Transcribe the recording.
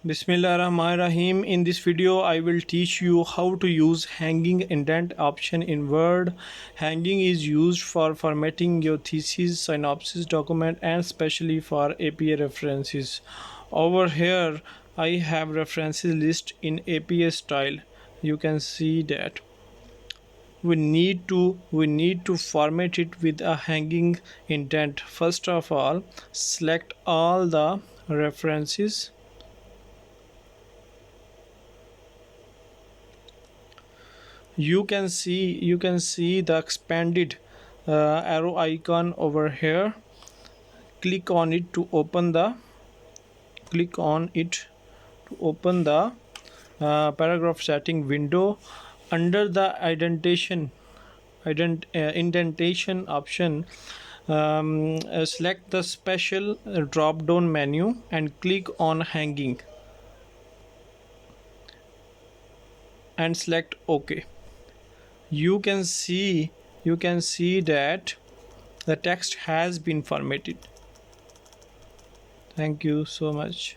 Bismillahirrahmanirrahim. In this video, I will teach you how to use hanging indent option in Word. Hanging is used for formatting your thesis, synopsis document, and especially for APA references. Over here, I have references list in APA style. You can see that we need to format it with a hanging indent. First of all, select all the references. You can see the expanded arrow icon over here. Click on it to open the paragraph setting window. Under the indentation option, select the special drop down menu and click on hanging and select OK. You can see that the text has been formatted. Thank you so much.